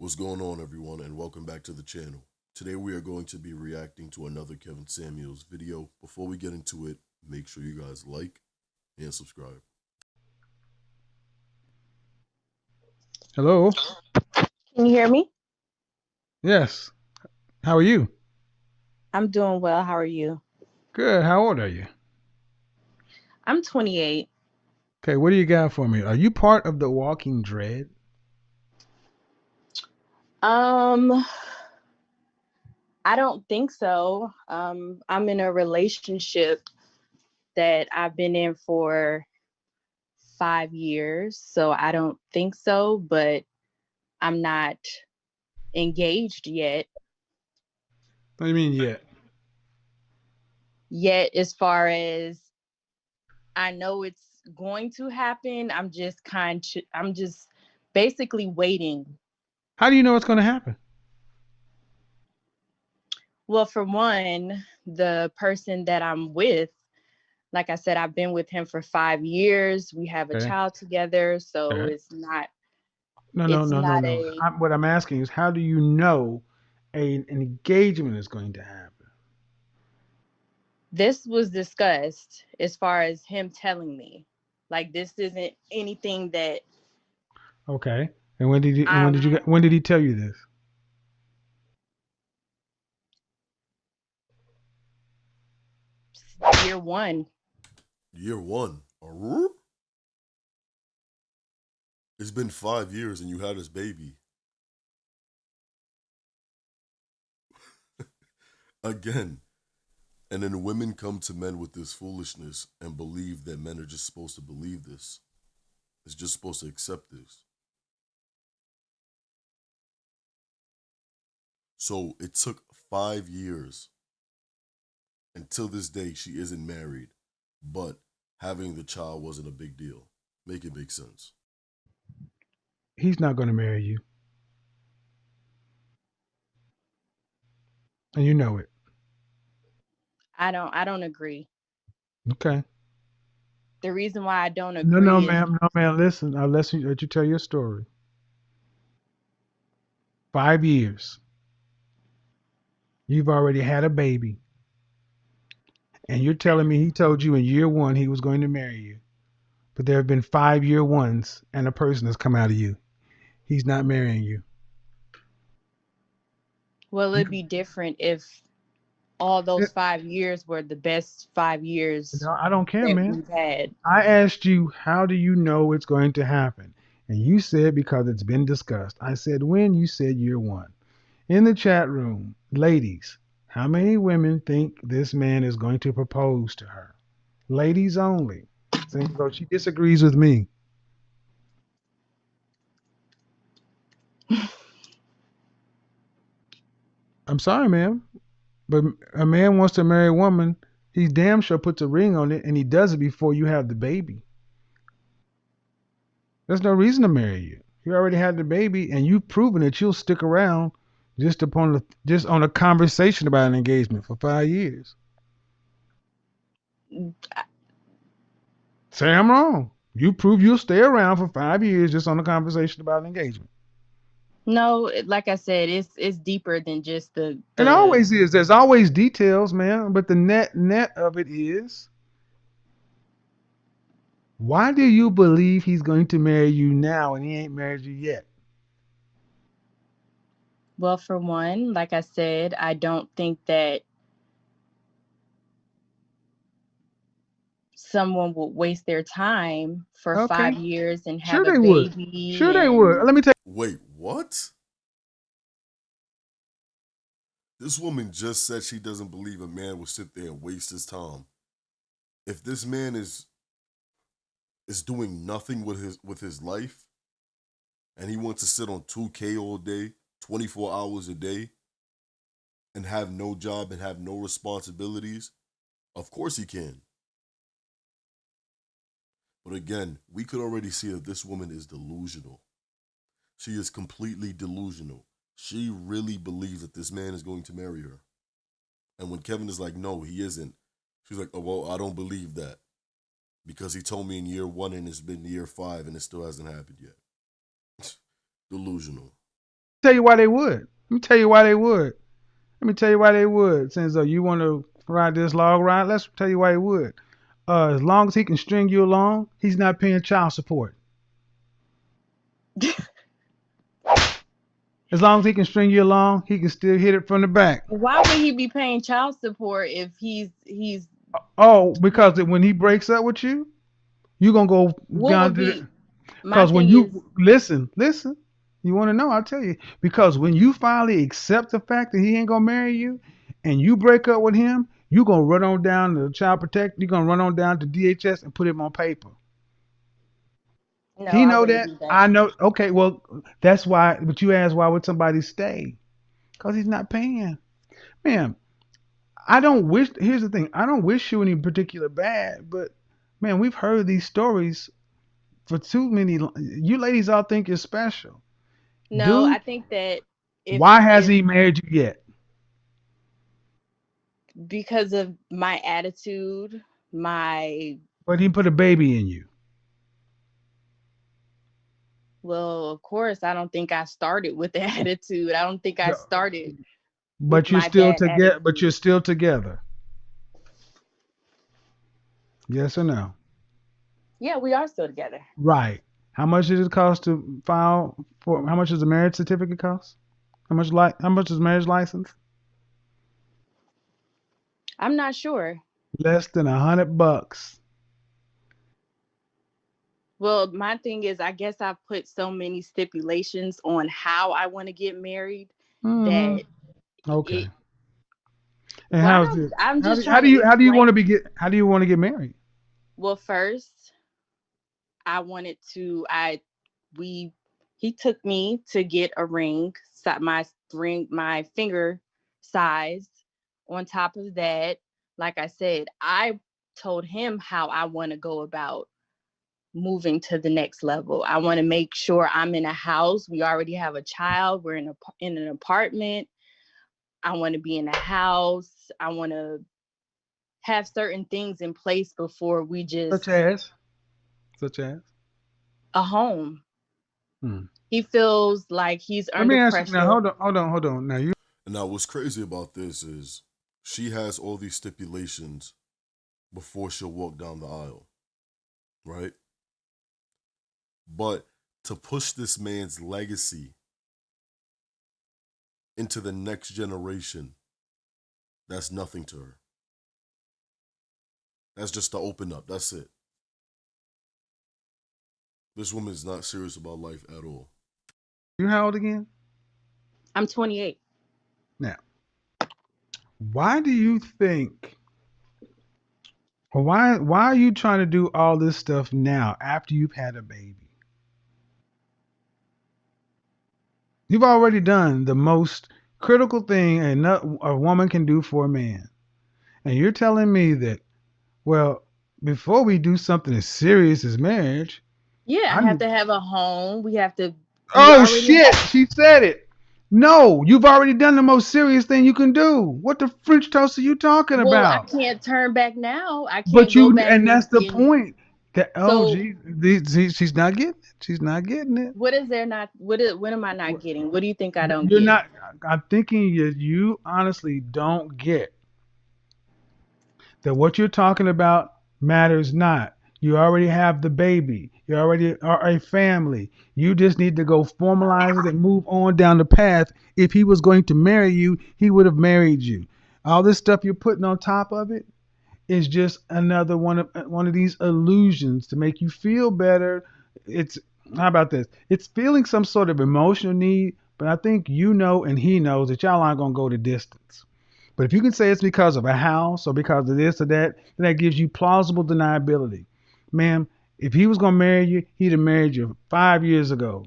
What's going on, everyone, and welcome back to the channel. Today we are going to be reacting to another Kevin Samuels video. Before we get into it, make sure you guys like and subscribe. Hello. Can you hear me? Yes. How are you? I'm doing well. How are you? Good. How old are you? I'm 28. Okay. What do you got for me? Are you part of the Walking Dread? Um, I don't think so. I'm in a relationship that I've been in for 5 years, so I don't think so, but I'm not engaged yet. What do you mean yet? Yet, as far as I know it's going to happen, I'm just basically waiting. How do you know it's going to happen? Well, for one, the person that I'm with, like I said, I've been with him for 5 years. We have a Okay. child together, so Okay. it's not No, no, it's no, no, not no. a What I'm asking is, how do you know an engagement is going to happen? this was discussed as far as him telling me. Like this isn't anything that Okay. And when did you? And I'm when did he tell you this? year one. Year one. Arrrr? It's been 5 years and you had this baby. Again. And then women come to men with this foolishness and believe that men are just supposed to believe this. It's just supposed to accept this. So it took 5 years. Until this day, she isn't married, but having the child wasn't a big deal. Make it make sense. He's not going to marry you, and you know it. I don't agree. Okay. The reason why I don't No, no, agree is ma'am. No, ma'am. Listen. I'll let you tell your story. 5 years. You've already had a baby. And you're telling me he told you in year one he was going to marry you. But there have been 5 year ones and a person has come out of you. He's not marrying you. well, it'd You be different if all those 5 years were the best 5 years no, I don't care, that man. we've had. I asked you, how do you know it's going to happen? And you said because it's been discussed. I said when? You said year one. In the chat room, ladies, how many women think this man is going to propose to her? Ladies only. So she disagrees with me. I'm sorry, ma'am. But a man wants to marry a woman, he damn sure puts a ring on it and he does it before you have the baby. There's no reason to marry you. You already had the baby and you've proven that you'll stick around just on a conversation about an engagement for 5 years. Say I'm wrong. You prove you'll stay around for 5 years just on a conversation about an engagement. No, like I said, it's deeper than just the It the always is. There's always details, man. But the net of it is, why do you believe he's going to marry you now and he ain't married you yet? well, for one, like I said, I don't think that someone would waste their time for Okay. 5 years and Sure have a they would. baby Sure they would. and Let me tell Wait, what? This woman just said she doesn't believe a man will sit there and waste his time. If this man is doing nothing with his life and he wants to sit on 2K all day, 24 hours a day, and have no job and have no responsibilities, of course he can. But again, we could already see that this woman is delusional. She is completely delusional. She really believes that this man is going to marry her. And when Kevin is like, no, he isn't, she's like, oh, well, I don't believe that because he told me in year one and it's been year five and it still hasn't happened yet. Delusional. Tell you why they would. Let me tell you why they would. Let me tell you why they would. Since you want to ride this log ride, let's tell you why he would. As long as he can string you along, he's not paying child support. As long as he can string you along, he can still hit it from the back. Why would he be paying child support if he's Oh, because when he breaks up with you, you gonna go what down would to be the. my Because when thing is you listen, you want to know? I'll tell you. Because when you finally accept the fact that he ain't gonna marry you, and you break up with him, you gonna run on down to child protect. You're gonna run on down to DHS and put him on paper. no, He I know wouldn't that. do that. I know. Okay, well, that's why. But you ask why would somebody stay? Because he's not paying. Man, I don't wish. Here's the thing. I don't wish you any particular bad, but man, we've heard these stories for too many. You ladies all think you're special, No, dude. I think that Why if hasn't he married you yet? because of my attitude, my But he put a baby in you. well, of course, I don't think I started with the attitude. I don't think I started with But you're my still bad together. But you're attitude. still together. Yes or no? Yeah, we are still together. Right. How much did it cost to file for? How much does a marriage certificate cost? How much is marriage license? I'm not sure. Less than $100. Well, my thing is, I guess I put so many stipulations on how I want to get married Mm-hmm. that Okay. it. And Well, I how's don't. it? I'm How just do how trying do to you how do you want to explain. be get how do you want to get married? Well, first, I wanted to. I we he took me to get a ring, my ring, my finger size. On top of that, like I said, I told him how I want to go about moving to the next level. I want to make sure I'm in a house. We already have a child. We're in an apartment. I want to be in a house. I want to have certain things in place before we Such just as such as. a home. Hmm. He feels like he's Let under me ask you now. pressure. Hold on. Now you. And now, what's crazy about this is she has all these stipulations before she'll walk down the aisle, right? But to push this man's legacy into the next generation, that's nothing to her. That's just to open up. That's it. This woman is not serious about life at all. You how old again? I'm 28. Now, why do you think? Or why are you trying to do all this stuff now after you've had a baby? You've already done the most critical thing a woman can do for a man. And you're telling me that, well, before we do something as serious as marriage, Yeah, I I have need. to have a home. We Oh, already shit. She said it. No, you've already done the most serious thing you can do. What the French toast are you talking well, I about? can't turn back now. I can't But go back and that's the and point. That, oh, so she's not getting it. She's not getting it. what is there not what am I not getting? What do you think I don't You're get? not. I'm thinking you honestly don't get that what you're talking about matters not. You already have the baby. You already are a family. You just need to go formalize it and move on down the path. If he was going to marry you, he would have married you. All this stuff you're putting on top of it is just another one of these illusions to make you feel better. It's how about this? It's feeling some sort of emotional need, but I think you know and he knows that y'all aren't gonna go the distance. But if you can say it's because of a house or because of this or that, then that gives you plausible deniability. Ma'am, if he was gonna marry you, he'd have married you 5 years ago.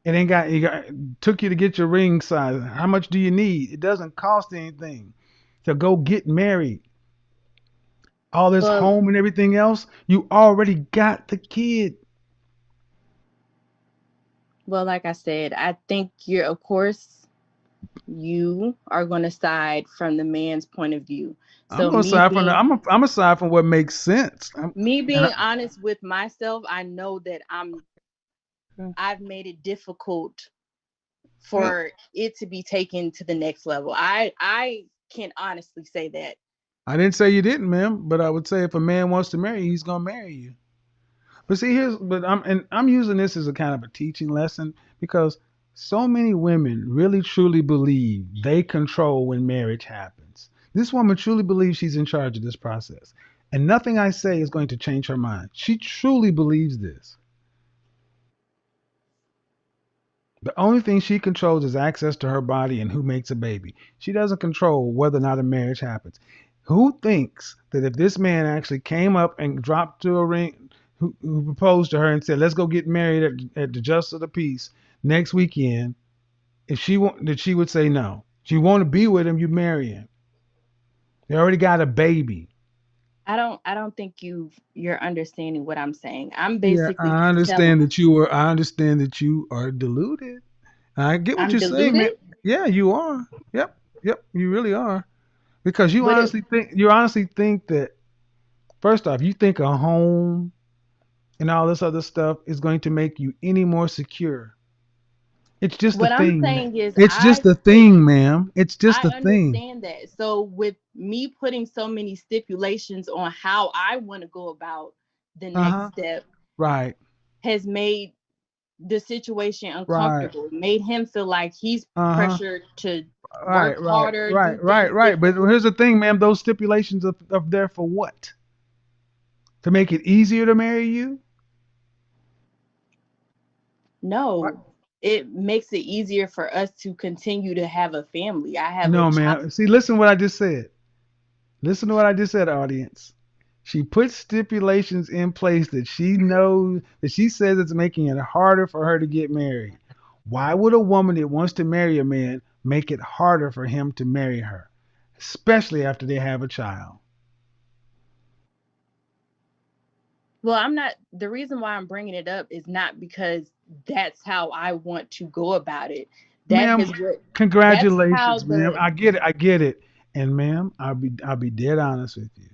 It took you to get your ring size. How much do you need? It doesn't cost anything to go get married. All this Well, home and everything else, you already got the kid. well, like I said, I think you're of course you are going to side from the man's point of view. I'm So gonna side from the, I'm aside from what makes sense. me And being honest with myself, I know that I've made it difficult for it to be taken to the next level. I can honestly say that. I didn't say you didn't, ma'am, but I would say if a man wants to marry you, he's gonna marry you. But see, I'm using this as a kind of a teaching lesson because so many women really truly believe they control when marriage happens. This woman truly believes she's in charge of this process, and nothing I say is going to change her mind. She truly believes this. The only thing she controls is access to her body and who makes a baby. She doesn't control whether or not a marriage happens. Who thinks that if this man actually came up and dropped to a ring, who proposed to her and said, "Let's go get married at the Justice of the Peace next weekend," if that she would say no? If you want to be with him, you marry him. They already got a baby. I don't think you're understanding what I'm saying. I'm Yeah, basically telling I understand that you are deluded. I get what I'm you're saying, man. deluded, Yeah, you are. Yep, yep, you really are. Because but it you honestly think that first off, you think a home and all this other stuff is going to make you any more secure. It's just a what I'm thing. saying is It's just a thing, ma'am. It's just I a thing. understand that. So with me putting so many stipulations on how I want to go about the Uh next huh. step Right. has made the situation Right. uncomfortable, made him feel like he's Uh huh. pressured to Right. work Right. harder, do Right. Right. things Right. But differently. here's the thing, ma'am. Those stipulations are there for what? To make it easier to marry you? What? No, it makes it easier for us to continue to have a family. I have a No, child. ma'am. See, listen to what I just said. Listen to what I just said, audience. She puts stipulations in place that she knows that she says it's making it harder for her to get married. Why would a woman that wants to marry a man make it harder for him to marry her, especially after they have a child? Well, I'm not, the reason why I'm bringing it up is not because that's how I want to go about it. That Ma'am, has what that's how congratulations, ma'am. the I get it. I get it. And ma'am, I'll be dead honest with you.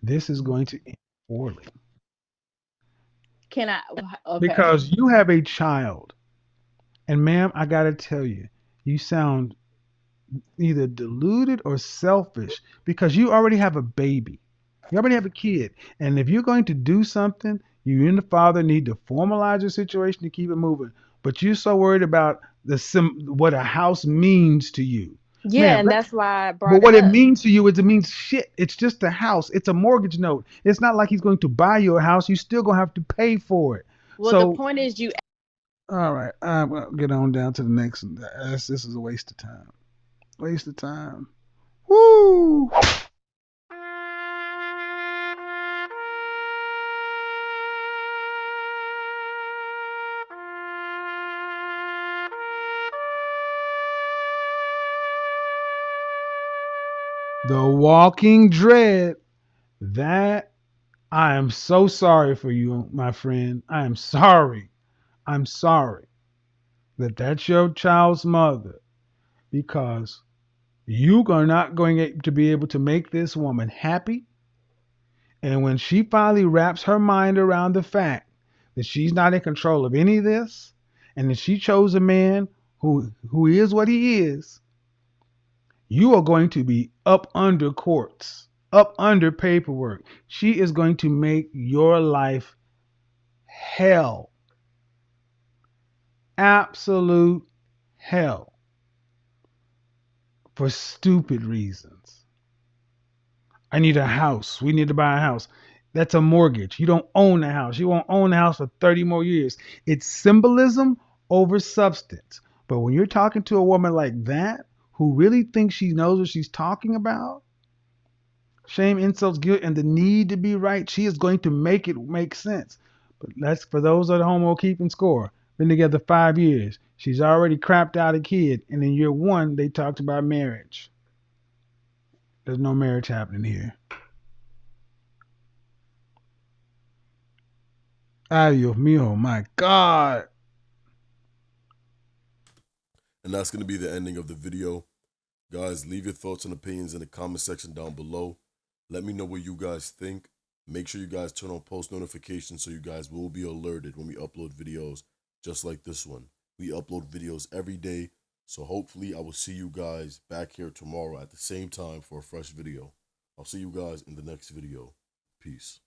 This is going to end poorly can I okay. because you have a child. And ma'am, I gotta tell you, you sound either deluded or selfish because you already have a baby. You already have a kid. And if you're going to do something, you and the father need to formalize your situation to keep it moving. But you're so worried about what a house means to you. Yeah, Man, and that's why I but brought it what it up. means to you is it means shit. It's just a house. It's a mortgage note. It's not like he's going to buy you a house. You still gonna have to pay for it. Well, the So, point is you all right, will get on down to the next one. This is a waste of time. Waste of time. Woo! The Walking Dread. That I am so sorry for you, my friend. I am sorry. I'm sorry that that's your child's mother because you are not going to be able to make this woman happy. And when she finally wraps her mind around the fact that she's not in control of any of this and that she chose a man who is what he is, you are going to be up under courts, up under paperwork. She is going to make your life hell, absolute hell, for stupid reasons. I need a house. We need to buy a house. That's a mortgage. You don't own the house. You won't own the house for 30 more years. It's symbolism over substance. But when you're talking to a woman like that, who really thinks she knows what she's talking about, shame, insults, guilt, and the need to be right, she is going to make it make sense. But that's for those at home who are keeping score. Been together 5 years. She's already crapped out a kid. And in year one, they talked about marriage. There's no marriage happening here. Ay, Dios mío, my God. And that's going to be the ending of the video. Guys, leave your thoughts and opinions in the comment section down below. Let me know what you guys think. Make sure you guys turn on post notifications so you guys will be alerted when we upload videos just like this one. We upload videos every day. So hopefully I will see you guys back here tomorrow at the same time for a fresh video. I'll see you guys in the next video. Peace.